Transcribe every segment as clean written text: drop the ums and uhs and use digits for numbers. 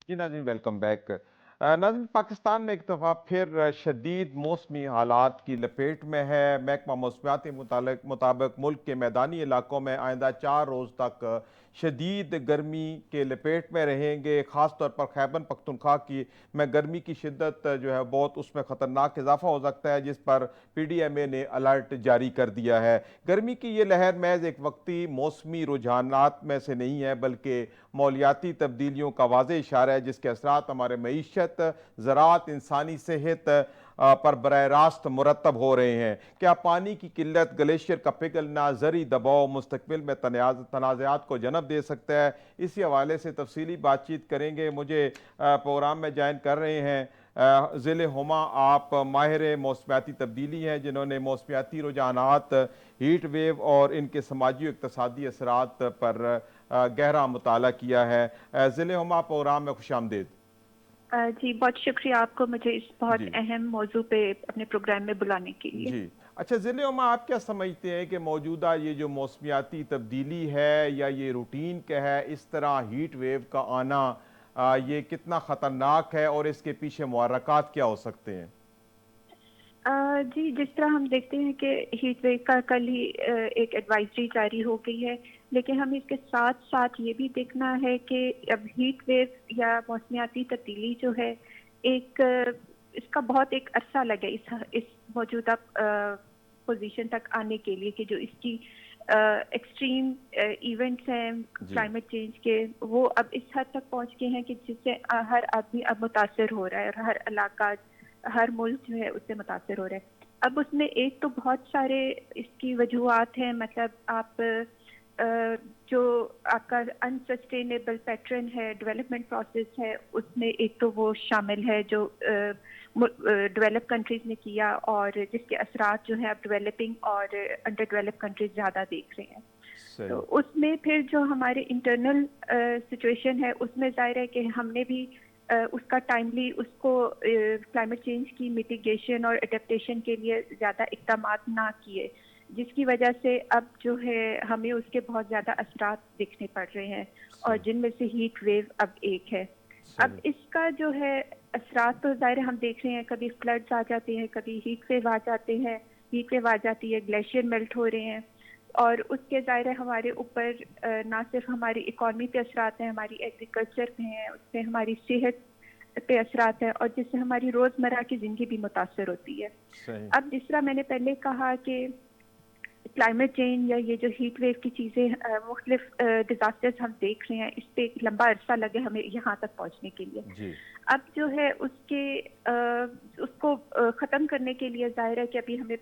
जी नाज़रीन, welcome back. नाज़रीन, पाकिस्तान में एक दफ़ा फिर शदीद मौसमी हालात की लपेट में है। महकमा मौसमियात के मुताबिक मुल्क के मैदानी इलाकों में आइंदा 4 रोज़ तक शदीद गर्मी के लपेट में रहेंगे। ख़ास तौर पर खैबर पख्तूनख्वा की में गर्मी की शिद्दत जो है बहुत उसमें ख़तरनाक इजाफा हो सकता है, जिस पर PDMA ने अलर्ट जारी कर दिया है। गर्मी की ये लहर महज एक वक्ती मौसमी रुझानात में से नहीं है, बल्कि मौलियाती तब्दीलियों का वाज़ेह इशारा है, जिसके असरात हमारे मईशत, ज़राअत, इंसानी सेहत पर बरह रास्त मुरतब हो रहे हैं। क्या पानी की किल्लत, ग्लेशियर का पिघलना, ज़री दबाव मुस्तकबिल में तनाज़ात को जन्म दे सकता है? इसी हवाले से तफसीली बातचीत करेंगे। मुझे प्रोग्राम में ज्वाइन कर रहे हैं ज़िले हुमा, आप माहिर मौसमियाती तब्दीली हैं, जिन्होंने मौसमियाती रुझानात, हीट वेव और इनके समाजी इक़्तिसादी असरात पर गहरा मुताला किया है। ज़िले हुमा, प्रोग्राम में खुशामदीद। जी, बहुत शुक्रिया आपको मुझे इस बहुत जी अहम मौजू पे अपने प्रोग्राम में बुलाने के लिए। जी। अच्छा ज़िले हुमा, आप क्या समझते हैं कि मौजूदा ये जो मौसमियाती तब्दीली है या ये रूटीन का है, इस तरह हीट वेव का आना, ये कितना ख़तरनाक है और इसके पीछे मुहर्रकात क्या हो सकते हैं? जी, जिस तरह हम देखते हैं कि हीट वेव का कल ही एक एडवाइजरी जारी हो गई है, लेकिन हमें इसके साथ-साथ ये भी देखना है कि अब हीट वेव या मौसमियाती तब्दीली जो है, एक इसका बहुत एक अरसा लगा इस मौजूदा पोज़ीशन तक आने के लिए कि जो इसकी एक्सट्रीम इवेंट्स हैं जी क्लाइमेट चेंज के, वो अब इस हद तक पहुँच गए हैं कि जिससे हर आदमी अब मुतासिर हो रहा है और हर इलाका, हर मुल्क जो है उससे मुतासिर हो रहा है। अब उसमें एक तो बहुत सारे इसकी वजूहात हैं, मतलब आप जो आपका अनसस्टेनेबल पैटर्न है, डेवलपमेंट प्रोसेस है, उसमें एक तो वो शामिल है जो डेवलप कंट्रीज ने किया और जिसके असरात जो है अब डेवलपिंग और अंडर डेवलप कंट्रीज ज़्यादा देख रहे हैं। तो सही। उसमें फिर जो हमारे इंटरनल सिचुएशन है उसमें ज़ाहिर है कि हमने भी उसका टाइमली उसको क्लाइमेट चेंज की मिटिगेशन और अडेप्टेशन के लिए ज़्यादा इक़दामात ना किए, जिसकी वजह से अब जो है हमें उसके बहुत ज़्यादा असरात दिखने पड़ रहे हैं और सही। जिनमें से हीट वेव अब एक है। अब सही। इसका जो है असरात तो ज़ाहिर है हम देख रहे हैं, कभी फ्लड्स आ जाते हैं, कभी हीट वेव आ जाते हैं, हीट वेव आ जाती है, ग्लेशियर मेल्ट हो रहे हैं और उसके ज़ाहिर है हमारे ऊपर ना सिर्फ हमारी इकॉनमी पे असरात हैं, हमारी एग्रीकल्चर पे हैं, उससे हमारी सेहत पे असरात है और जिससे हमारी रोज़मर्रा की ज़िंदगी भी मुतासर होती है। सही। अब जिस तरह मैंने पहले कहा कि क्लाइमेट चेंज या ये जो हीट वेव की चीज़ें मुख्तलिफ डिज़ास्टर्स हम देख रहे हैं, इस पे एक लंबा अरसा लगे हमें यहाँ तक पहुँचने के लिए। जी अब जो है उसको ख़त्म करने के लिए ज़ाहिर है कि अभी हमें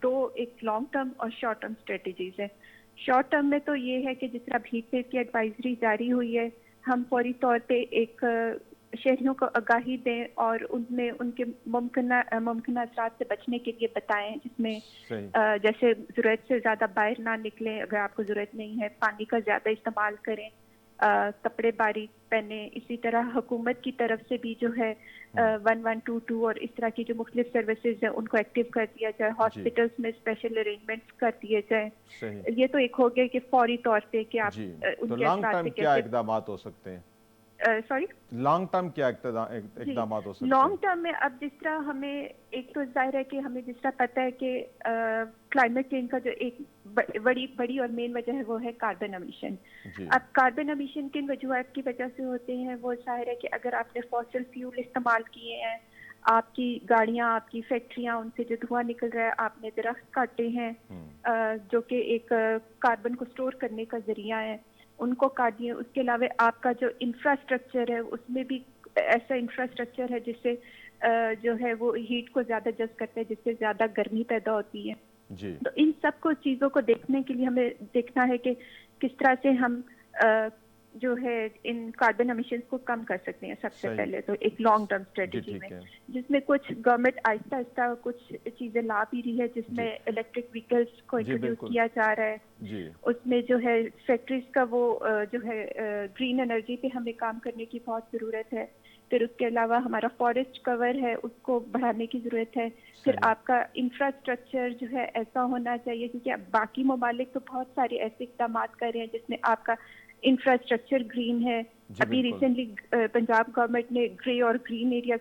दो, एक लॉन्ग टर्म और शॉर्ट टर्म स्ट्रेटजीज़ हैं। शॉर्ट टर्म में तो ये है कि जिस तरह अब हीट वेव की एडवाइजरी जारी हुई है, हम फौरी तौर पे एक शहरियों को आगाही दें और उनमें उनके मुमकिन असरात से बचने के लिए बताएं, जिसमें सही। जैसे ज़रूरत से ज़्यादा बाहर ना निकलें, अगर आपको ज़रूरत नहीं है, पानी का ज़्यादा इस्तेमाल करें, कपड़े बारीक पहने। इसी तरह हुकूमत की तरफ से भी जो है हम्म। 1122 और इस तरह की जो मुख्तलिफ सर्विसेज हैं उनको एक्टिव कर दिया जाए, जी। हॉस्पिटल्स में स्पेशल अरेंजमेंट्स कर दिए जाए। सही। ये तो एक हो गया कि फौरी तौर पे कि आप जी। तो उनके लॉन्ग असरात टर्म से क्या कैसे इकदाम हो सकते हैं? सॉरी। लॉन्ग टर्म क्या जी, इकदाम हो सकते लॉन्ग हैं? टर्म में अब जिस तरह हमें एक तो ज़ाहिर है कि हमें जिस तरह पता है कि क्लाइमेट चेंज का जो एक बड़ी बड़ी और मेन वजह है वो है कार्बन एमिशन। जी। अब कार्बन एमिशन किन वजूहत की वजह से होते हैं, वो ज़ाहिर है कि अगर आपने फॉसिल फ्यूल इस्तेमाल किए हैं, आपकी गाड़ियाँ, आपकी फैक्ट्रियाँ, उनसे जो धुआं निकल रहा है, आपने दरख्त काटे हैं हम्म। जो कि एक कार्बन को स्टोर करने का ज़रिया है, उनको काट दिए। उसके अलावा आपका जो इंफ्रास्ट्रक्चर है उसमें भी ऐसा इंफ्रास्ट्रक्चर है जिससे जो है वो हीट को ज़्यादा जज़्ब करता है, जिससे ज़्यादा गर्मी पैदा होती है। जी। तो इन सब को चीज़ों को देखने के लिए हमें देखना है कि किस तरह से हम अ, जो है इन कार्बन एमिशंस को कम कर सकते हैं। सबसे सही। पहले तो एक लॉन्ग टर्म जी स्ट्रेटजी में, ठीक है। जिसमें कुछ गवर्नमेंट आहिस्ता आहिस्ता कुछ चीज़ें ला भी रही है, जिसमें जी। इलेक्ट्रिक व्हीकल्स को जी इंट्रोड्यूस बिल्कुल। किया जा रहा है। जी। उसमें जो है फैक्ट्रीज का वो जो है ग्रीन एनर्जी पे हमें काम करने की बहुत ज़रूरत है। फिर उसके अलावा हमारा फॉरेस्ट कवर है उसको बढ़ाने की ज़रूरत है। फिर सही। आपका इंफ्रास्ट्रक्चर जो है ऐसा होना चाहिए, क्योंकि अब बाकी ममालिक तो बहुत सारे ऐसे इक़दाम कर रहे हैं जिसमें आपका इंफ्रास्ट्रक्चर ग्रीन है। जी अभी बिल्कुल। रिसेंटली पंजाब गवर्नमेंट ने ग्रे और ग्रीन एरिया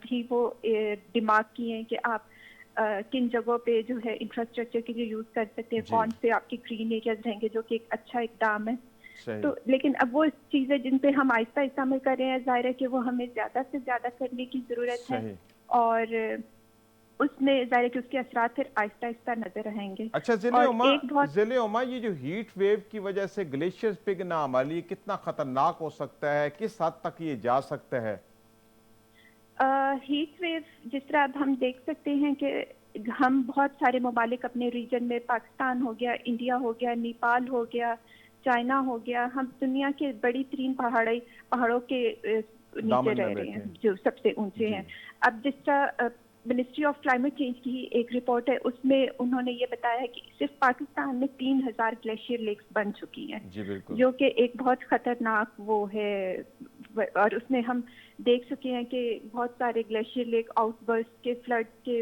भी वो दिमाग किए हैं कि आप किन जगहों पे जो है इंफ्रास्ट्रक्चर के लिए यूज कर सकते हैं, जी। कौन से आपके ग्रीन एरियाज रहेंगे, जो कि एक अच्छा इकदाम है। सही। तो लेकिन अब वो चीजें जिन पे हम आहिस्ता आहिस्ता अमल कर रहे हैं, जाहिर है कि वो हमें ज्यादा से ज्यादा करने की जरूरत है। सही। और उसमें जाहिर है कि उसके असरात फिर आहिस्ता आहिस्ता नजर आएंगे। अच्छा और एक बहुत ज़िले उमा, ये जो हीट वेव की वजह से ग्लेशियर्स पिघलना हमारे लिए कितना खतरनाक हो सकता है, किस हद तक ये जा सकता है? हीट वेव जिस तरह अब हम देख सकते हैं कि हम बहुत सारे ममालिक अपने रीजन में, पाकिस्तान हो गया, इंडिया हो गया, नेपाल हो गया, चाइना हो गया, हम दुनिया के बड़ी तरीन पहाड़ों के नीचे दामन में रह रहे बैठे हैं हैं। जो सबसे ऊंचे जी। हैं। अब जिस तरह मिनिस्ट्री ऑफ क्लाइमेट चेंज की एक रिपोर्ट है, उसमें उन्होंने ये बताया है कि सिर्फ पाकिस्तान में 3000 ग्लेशियर लेक्स बन चुकी हैं, जी बिल्कुल। जो कि एक बहुत खतरनाक वो है। और उसमें हम देख चुके हैं कि बहुत सारे ग्लेशियर लेक आउटबर्स्ट के फ्लड के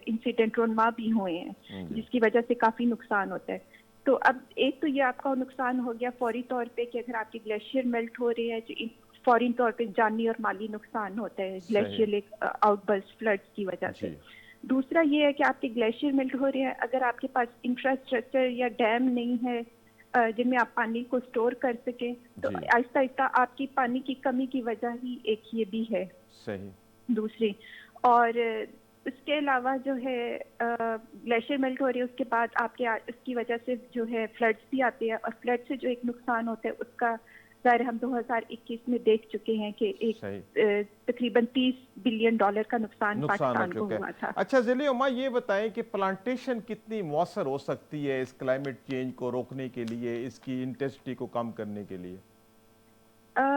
इंसिडेंट रोनमा भी हुए हैं, जी। जिसकी वजह से काफी नुकसान होता है। तो अब एक तो ये आपका नुकसान हो गया फौरी तौर पे कि अगर आपके ग्लेशियर मेल्ट हो रहे हैं, जो फौरी तौर पे जानी और माली नुकसान होता है सही। ग्लेशियर लेक आउटबर्स्ट फ्लड्स की वजह से। जी। दूसरा ये है कि आपके ग्लेशियर मेल्ट हो रहे हैं, अगर आपके पास इंफ्रास्ट्रक्चर या डैम नहीं है जिनमें आप पानी को स्टोर कर सकें, तो जी। आहिस्ता आहिस्ता आपकी पानी की कमी की वजह ही एक ये भी है सही। दूसरी। और उसके अलावा जो है ग्लेशियर मेल्ट हो रही है, उसके बाद आपके उसकी वजह से जो है फ्लड्स भी आते हैं, और फ्लड से जो एक नुकसान होता है उसका ज़ाहिर हम 2021 में देख चुके हैं कि एक सही। तकरीबन $30 बिलियन का नुकसान नुकसान हो पाकिस्तान को चुका है। हुआ था। अच्छा ज़िले उमा, ये बताएं कि प्लांटेशन कितनी मौसर हो सकती है इस क्लाइमेट चेंज को रोकने के लिए, इसकी इंटेंसिटी को कम करने के लिए?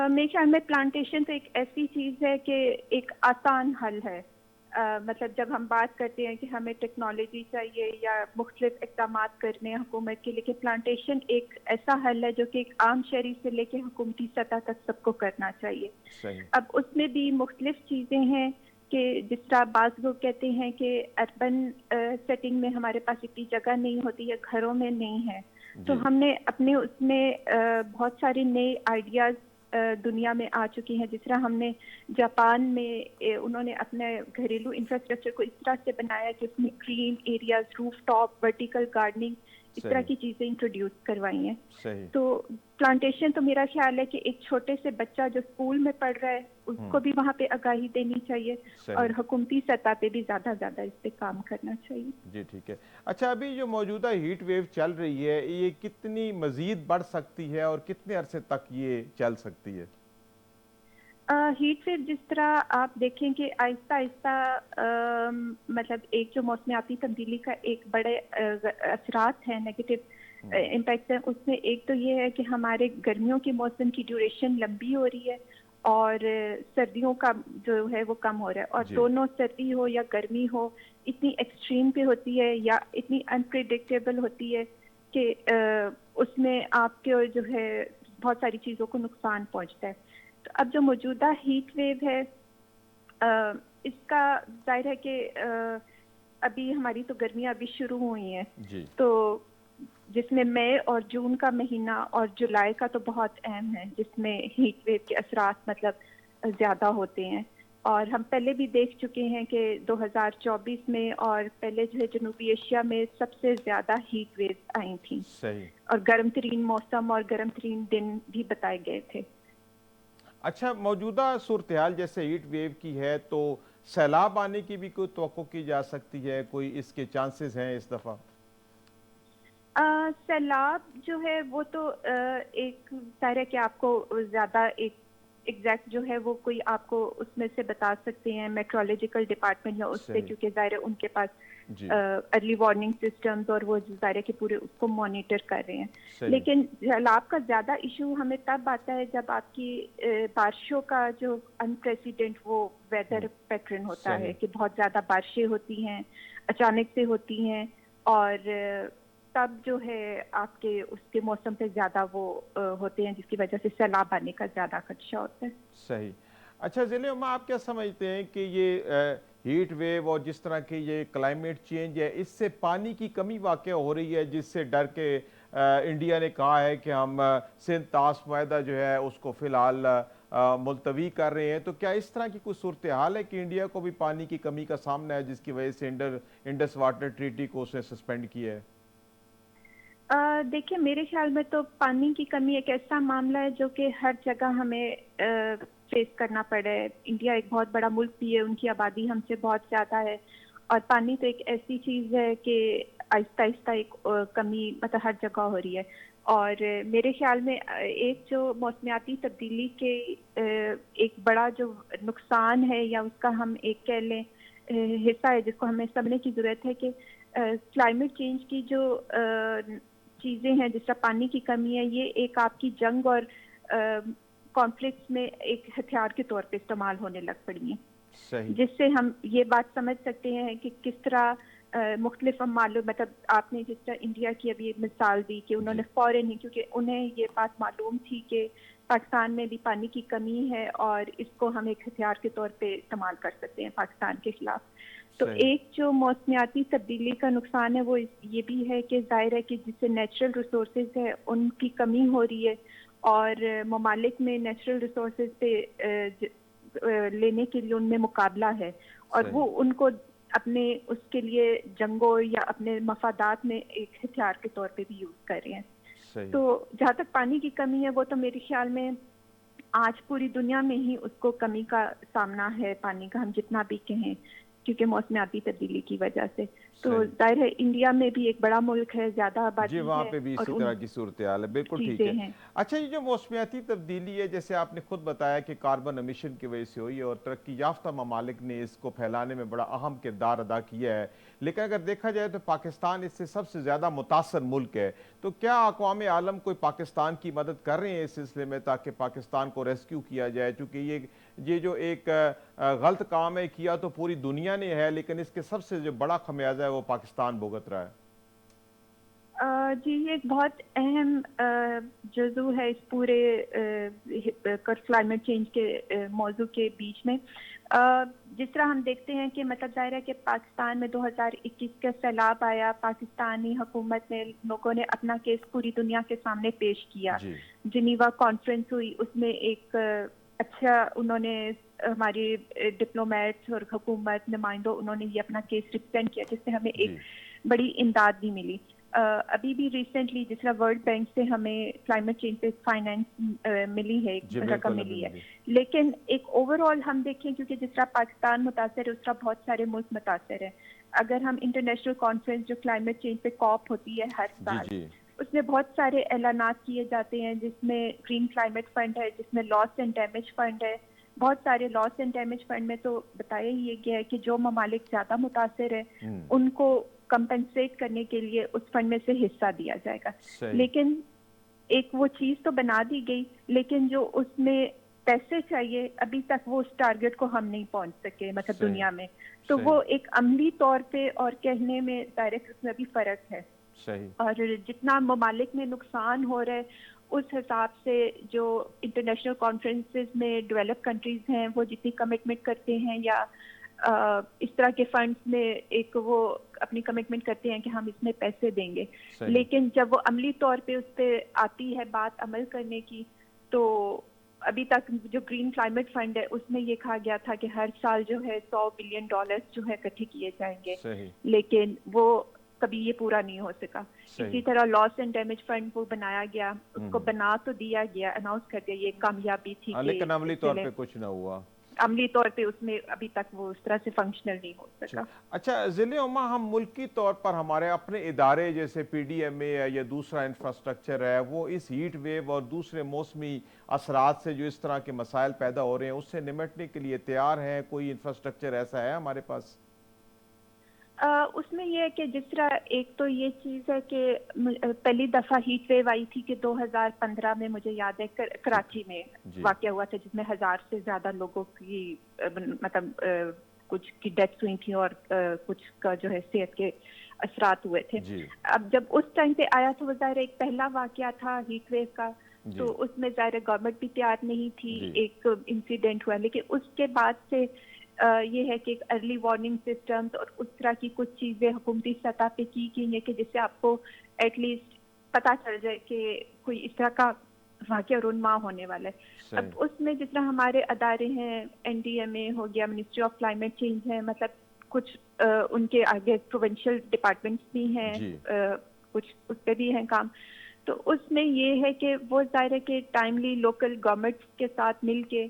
मेरे ख्याल में प्लांटेशन तो एक ऐसी चीज़ है कि एक आसान हल है। मतलब जब हम बात करते हैं कि हमें टेक्नोलॉजी चाहिए या मुख्तलिफ इक़दाम करने हैं हुकूमत के लिए, कि प्लांटेशन एक ऐसा हल है जो कि एक आम शहरी से लेके हुकूमती सतह तक सबको करना चाहिए। सही। अब उसमें भी मुख्तलिफ चीज़ें हैं कि जिस तरह बाज़ लोग कहते हैं कि अर्बन सेटिंग में हमारे पास इतनी जगह नहीं होती है, घरों में नहीं है, तो जी। हमने अपने उसमें बहुत सारे नए आइडियाज़ दुनिया में आ चुकी हैं। जिस तरह हमने जापान में उन्होंने अपने घरेलू इंफ्रास्ट्रक्चर को इस तरह से बनाया कि उसमें green areas, rooftop, vertical gardening, इस तरह सही। की चीज़ें इंट्रोड्यूस करवाई हैं। सही। तो प्लांटेशन तो मेरा ख्याल है कि एक छोटे से बच्चा जो स्कूल में पढ़ रहा है उसको भी वहाँ पे आगाही देनी चाहिए, सही। और हुकूमती सतह पे भी ज़्यादा इस पे काम करना चाहिए। जी ठीक है। अच्छा, अभी जो मौजूदा हीट वेव चल रही है, ये कितनी मजीद बढ़ सकती है और कितने अरसे तक ये चल सकती है? हीट वेव जिस तरह आप देखें कि आहिस्ता आहिस्ता मतलब एक जो मौसमियाती तब्दीली का एक बड़े असरात है, नेगेटिव इम्पैक्ट है, उसमें एक तो ये है कि हमारे गर्मियों के मौसम की ड्यूरेशन लंबी हो रही है और सर्दियों का जो है वो कम हो रहा है। और जी। दोनों सर्दी हो या गर्मी हो, इतनी एक्सट्रीम पे होती है या इतनी अनप्रिडिक्टेबल होती है कि उसमें आपके जो है बहुत सारी चीज़ों को नुकसान पहुंचता है। तो अब जो मौजूदा हीट वेव है, इसका जाहिर है कि अभी हमारी तो गर्मियाँ अभी शुरू हुई हैं, जी। तो जिसमें मई और जून का महीना और जुलाई का तो बहुत अहम है, जिसमें हीट वेव के असरात मतलब ज़्यादा होते हैं। और हम पहले भी देख चुके हैं कि 2024 में और पहले जो है जनूबी एशिया में सबसे ज़्यादा हीट वेव आई थी, सही। और गर्म तरीन मौसम और गर्म तरीन दिन भी बताए गए थे। अच्छा, मौजूदा सूरत हाल जैसे हीट वेव की है, तो सैलाब आने की भी कोई तवक्को की जा सकती है? कोई इसके चांसेस हैं इस दफ़ा? सैलाब जो है वो तो एक ज़ाहिर है कि आपको ज़्यादा एक एग्जैक्ट जो है वो कोई आपको उसमें से बता सकते हैं मेट्रोलॉजिकल डिपार्टमेंट या उससे, सही। क्योंकि ज़ाहिर है उनके पास जी। अर्ली वार्निंग सिस्टम्स और वो ज़ाहिर है कि पूरे उसको मॉनिटर कर रहे हैं। सही। लेकिन सैलाब का ज़्यादा इशू हमें तब आता है जब आपकी बारिशों का जो अनप्रेसिडेंट वो वेदर पैटर्न होता है, सही। कि बहुत ज़्यादा बारिशें होती हैं, अचानक से होती हैं, और तब जो है आपके उसके मौसम पे ज़्यादा वो होते हैं, जिसकी वजह से सैलाब आने का ज़्यादा खदशा होता है। सही। अच्छा ज़िले उमा, आप क्या समझते हैं कि ये हीट वेव और जिस तरह की ये क्लाइमेट चेंज है, इससे पानी की कमी वाक़या हो रही है, जिससे डर के इंडिया ने कहा है कि हम सिंध ताश माहदा जो है उसको फिलहाल मुलतवी कर रहे हैं। तो क्या इस तरह की कुछ सूरत हाल है कि इंडिया को भी पानी की कमी का सामना है, जिसकी वजह से इंडस वाटर ट्रीटी को उसने सस्पेंड किया है? देखिए, मेरे ख्याल में तो पानी की कमी एक ऐसा मामला है जो कि हर जगह हमें फेस करना पड़े। इंडिया एक बहुत बड़ा मुल्क भी है, उनकी आबादी हमसे बहुत ज़्यादा है, और पानी तो एक ऐसी चीज़ है कि आहिस्ता आहिस्ता एक कमी मतलब हर जगह हो रही है। और मेरे ख्याल में एक जो मौसमियाती तब्दीली के एक बड़ा जो नुकसान है, या उसका हम एक कह लें हिस्सा है, जिसको हमें समझने की ज़रूरत है कि क्लाइमेट चेंज की जो चीज़ें हैं, जिस तरह पानी की कमी है, ये एक आपकी जंग और कॉन्फ्लिक्ट्स में एक हथियार के तौर पे इस्तेमाल होने लग पड़ी हैं, सही। जिससे हम ये बात समझ सकते हैं कि किस तरह मुख्तलिफ मालूम मतलब आपने जिस तरह इंडिया की अभी एक मिसाल दी कि उन्होंने जी। फ़ौरन ही, क्योंकि उन्हें ये बात मालूम थी कि पाकिस्तान में भी पानी की कमी है और इसको हम एक हथियार के तौर पे इस्तेमाल कर सकते हैं पाकिस्तान के खिलाफ। तो सही। एक जो मौसमियाती तब्दीली का नुकसान है वो ये भी है कि जाहिर है कि जिससे नेचुरल रिसोर्सेज है उनकी कमी हो रही है, और ममालिक में नेचुरल रिसोर्सेज पे लेने के लिए उनमें मुकाबला है, और वो सही। उनको अपने उसके लिए जंगों या अपने मफादात में एक हथियार के तौर पे भी यूज़ कर रहे हैं। सही। तो जहाँ तक पानी की कमी है, वो तो मेरे ख्याल में आज पूरी दुनिया में ही उसको कमी का सामना है पानी का, हम जितना भी कहें, क्योंकि मौसमियाती तब्दीली की वजह से। तो सही। जाहिर है इंडिया में भी एक बड़ा मुल्क है, ज़्यादा जी, आबादी वहाँ है पे भी और इसी उन तरह की सूरत हाल है, बिल्कुल ठीक चीज़ें है। हैं। अच्छा, ये जो मौसमियाती तब्दीली है, जैसे आपने खुद बताया कि कार्बन एमिशन की वजह से हुई है और तरक्की याफ्ता ममालिक ने इसको फैलाने में बड़ा अहम किरदार अदा किया है, लेकिन अगर देखा जाए तो पाकिस्तान इससे सबसे ज़्यादा मुतासर मुल्क है। तो क्या अक़वाम आलम कोई पाकिस्तान की मदद कर रहे हैं इस सिलसिले में, ताकि पाकिस्तान को रेस्क्यू किया जाए? चूँकि ये जो एक गलत काम है, किया तो पूरी दुनिया ने है, लेकिन इसके सबसे जो बड़ा खमियाजा है वो पाकिस्तान भुगत रहा है। जी, ये एक बहुत अहम जज़ू है इस पूरे क्लाइमेट चेंज के मौजू के बीच में। जिस तरह हम देखते हैं कि मतलब ज़ाहिर है कि पाकिस्तान में 2021 का सैलाब आया, पाकिस्तानी हुकूमत ने लोगों ने अपना केस पूरी दुनिया के सामने पेश किया। जी। जिनीवा कॉन्फ्रेंस हुई, उसमें एक अच्छा उन्होंने हमारी डिप्लोमेट्स और हुकूमत नुमाइंदों उन्होंने ये अपना केस रिप्रेजेंट किया, जिससे हमें एक जी। बड़ी इमदाद भी मिली। अभी भी रिसेंटली जिस तरह वर्ल्ड बैंक से हमें क्लाइमेट चेंज पे फाइनेंस मिली है, जी, एक रकम बिल्कुल, अभी मिली है, मिली। लेकिन एक ओवरऑल हम देखें, क्योंकि जिस तरह पाकिस्तान मुतासर है उस तरह बहुत सारे मुल्क मुतासर है। अगर हम इंटरनेशनल कॉन्फ्रेंस जो क्लाइमेट चेंज पे कॉप होती है हर जी। साल, जी। उसमें बहुत सारे ऐलानात किए जाते हैं, जिसमें ग्रीन क्लाइमेट फंड है, जिसमें लॉस एंड डैमेज फंड है। बहुत सारे लॉस एंड डैमेज फंड में तो बताया ही गया है कि जो ममालिक ज़्यादा मुतासर है हम्म। उनको कंपनसेट करने के लिए उस फंड में से हिस्सा दिया जाएगा। सही। लेकिन एक वो चीज़ तो बना दी गई, लेकिन जो उसमें पैसे चाहिए अभी तक वो उस टारगेट को हम नहीं पहुंच सके, मतलब सही। दुनिया में। तो सही। वो एक अमली तौर पे और कहने में डायरेक्ट उसमें भी फ़र्क है। सही। और जितना ममालिक में नुकसान हो रहा है, उस हिसाब से जो इंटरनेशनल कॉन्फ्रेंसेस में डेवलप कंट्रीज हैं वो जितनी कमिटमेंट करते हैं, या इस तरह के फंड्स में एक वो अपनी कमिटमेंट करते हैं कि हम इसमें पैसे देंगे, सही। लेकिन जब वो अमली तौर पे उस पर आती है बात अमल करने की, तो अभी तक जो ग्रीन क्लाइमेट फंड है उसमें ये कहा गया था कि हर साल जो है $100 बिलियन जो है इकट्ठे किए जाएंगे, सही। लेकिन वो कभी ये पूरा नहीं हो सका। इसी सही। तरह लॉस एंड डैमेज फंड वो बनाया गया, उसको हम्म। बना तो दिया गया, अनाउंस कर दिया, ये कामयाबी थी कि लेकिन अमली तौर चले, पे कुछ ना हुआ। अमली तौर पे उसमें अभी तक वो उस तरह से फंक्शनल नहीं हो अच्छा। सका। अच्छा, ज़िले उमा, हम मुल्की तौर पर हमारे अपने इदारे जैसे PDMA है या दूसरा इंफ्रास्ट्रक्चर है, वो इस हीट वेव और दूसरे मौसमी असरात से जो इस तरह के मसाइल पैदा हो रहे हैं उससे निमटने के लिए तैयार हैं? कोई इंफ्रास्ट्रक्चर ऐसा है हमारे पास? उसमें ये है कि जिस तरह एक तो ये चीज़ है कि पहली दफ़ा हीट वेव आई थी कि 2015 में, मुझे याद है ठीक। कराची में जी। वाक़या हुआ था, जिसमें 1000 से ज़्यादा लोगों की मतलब कुछ की डेथ्स हुई थी और कुछ का जो है सेहत के असरात हुए थे। जी। अब जब उस टाइम पे आया तो वो ज़ाहिर एक पहला वाक़या था हीट वेव का, तो जी। उसमें ज़ाहिर गवर्नमेंट भी तैयार नहीं थी, जी। एक इंसिडेंट हुआ, लेकिन उसके बाद से ये है कि एक अर्ली वार्निंग सिस्टम्स और उस तरह की कुछ चीज़ें हुकूमती सतह पे की गई हैं कि जिससे आपको एटलीस्ट पता चल जाए कि कोई इस तरह का वाक़या रुनमा होने वाला है। सही। अब उसमें जिस तरह हमारे अदारे हैं, एनडीएमए हो गया, मिनिस्ट्री ऑफ क्लाइमेट चेंज है, मतलब कुछ उनके आगे प्रोविंशियल डिपार्टमेंट्स भी हैं, जी। कुछ उस पे भी हैं काम। तो उसमें ये है कि वो ज़ाहिर है कि टाइमली लोकल गवर्नमेंट्स के साथ मिलके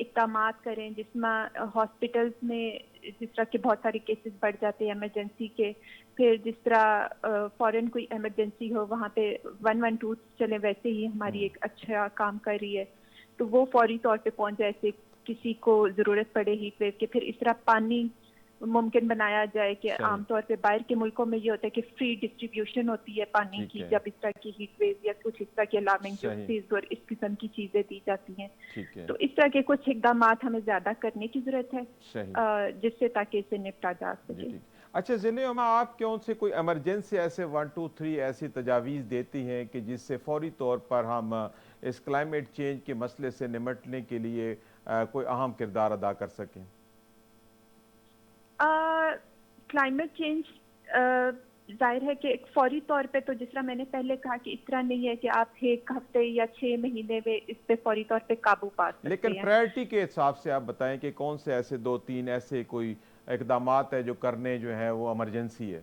इक़दामात करें, जिसमें हॉस्पिटल्स में जिस तरह के बहुत सारे केसेस बढ़ जाते हैं इमरजेंसी के, फिर जिस तरह फ़ौरन कोई इमरजेंसी हो वहाँ पे 112 चले, वैसे ही हमारी एक अच्छा काम कर रही है। तो वो फौरी तौर पे पहुँच जाए, ऐसे किसी को ज़रूरत पड़े हीट वेव के, फिर इस तरह पानी मुमकिन बनाया जाए कि सही। आमतौर पे बाहर के मुल्कों में ये होता है कि फ्री डिस्ट्रीब्यूशन होती है पानी ठीक की, है। जब इस तरह की हीट वेव या कुछ इस तरह की अलार्मिंग सही। जूसेस और इस किस्म की चीज़ें दी जाती हैं। ठीक है। तो इस तरह के कुछ इक़दामात हमें ज़्यादा करने की ज़रूरत है, सही। जिससे ताकि इससे निपटा जा जी, सके। ठीक। अच्छा ज़िले में आप कौन से कोई इमरजेंसी ऐसे 1, 2, 3 ऐसी तजावीज़ देती हैं कि जिससे फ़ौरी तौर पर हम इस क्लाइमेट चेंज के मसले से निमटने के लिए कोई अहम किरदार अदा कर सकें? क्लाइमेट चेंज ज़ाहिर है कि एक फ़ौरी तौर पे, तो जिस तरह मैंने पहले कहा कि इस तरह नहीं है कि आप 1 हफ़्ते या 6 महीने में इस पे फ़ौरी तौर पे काबू पा सकते लेकिन हैं। प्रायोरिटी के हिसाब से आप बताएं कि कौन से ऐसे 2-3 ऐसे कोई इकदामात है जो करने जो है वो इमरजेंसी है?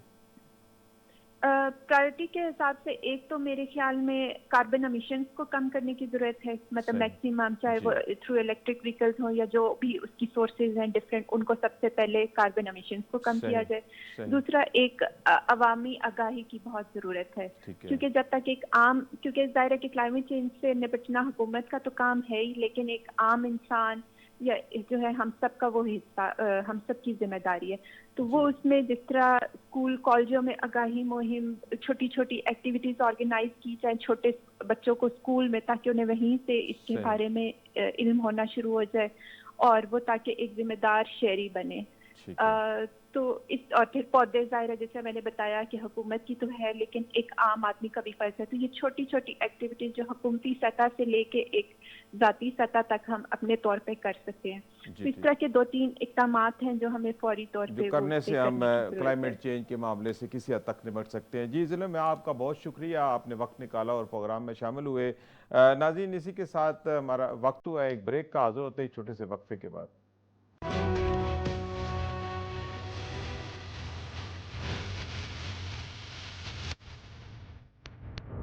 प्रायोरिटी के हिसाब से एक तो मेरे ख्याल में कार्बन एमिशंस को कम करने की ज़रूरत है, मतलब सही। मैक्सिमम, चाहे वो जी। थ्रू इलेक्ट्रिक व्हीकल्स हो या जो भी उसकी सोर्सेज हैं डिफरेंट, उनको सबसे पहले कार्बन एमिशंस को कम किया सही। जाए। सही। दूसरा, एक अवामी आगाही की बहुत ज़रूरत है, ठीक है। क्योंकि जब तक एक आम, क्योंकि ज़ाहिर है कि क्लाइमेट चेंज से निपटना हुकूमत का तो काम है ही, लेकिन एक आम इंसान या जो है हम सब का वो हिस्सा, हम सब की जिम्मेदारी है। तो वो जी। उसमें जिस तरह स्कूल कॉलेजों में आगाही मुहिम, छोटी छोटी एक्टिविटीज ऑर्गेनाइज की जाए छोटे बच्चों को स्कूल में, ताकि उन्हें वहीं से इसके सही। बारे में इल्म होना शुरू हो जाए, और वो ताकि एक जिम्मेदार शहरी बने। ठीक है। तो इस, और फिर पौधे, ज़ाहिर है जैसे मैंने बताया कि हुकूमत की तो है, लेकिन एक आम आदमी का भी फर्ज है। तो ये छोटी छोटी एक्टिविटीज जो हुकूमती सतह से लेके एक ज़ाती सतह तक हम अपने तौर पे कर सकते हैं। जी, तो इस ठीक। तरह के 2-3 इक़दामात हैं जो हमें फौरी तौर जो पे वो करने उस पे से हम करने की ज़रूरत है। क्लाइमेट चेंज के मामले से किसी हद तक निपट सकते हैं। जी, ज़िले में आपका बहुत शुक्रिया, आपने वक्त निकाला और प्रोग्राम में शामिल हुए। नाज़रीन, इसी के साथ हमारा वक्त हुआ है एक ब्रेक का। हाज़िर होते ही छोटे से वक्फे के बाद।